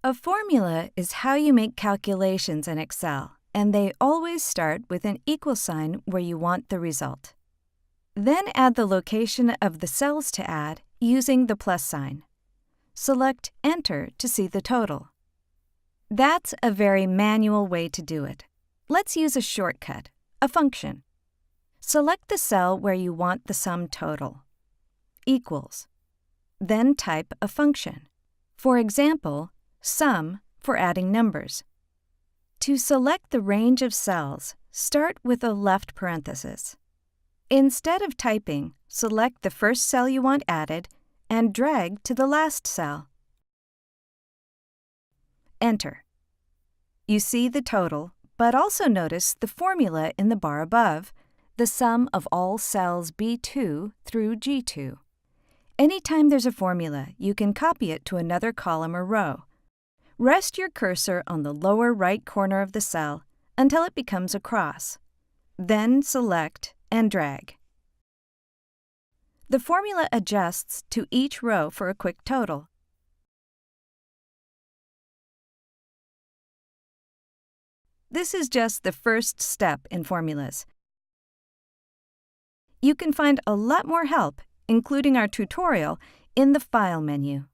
A formula is how you make calculations in Excel, and they always start with an equal sign where you want the result. Then add the location of the cells to add using the plus sign. Select Enter to see the total. That's a very manual way to do it. Let's use a shortcut, a function. Select the cell where you want the sum total. Equals. Then type a function. For example, sum for adding numbers. To select the range of cells, start with a left parenthesis. Instead of typing, select the first cell you want added and drag to the last cell. Enter. You see the total, but also notice the formula in the bar above, the sum of all cells B2 through G2. Anytime there's a formula, you can copy it to another column or row. Rest your cursor on the lower right corner of the cell until it becomes a cross. Then select and drag. The formula adjusts to each row for a quick total. This is just the first step in formulas. You can find a lot more help, including our tutorial, in the File menu.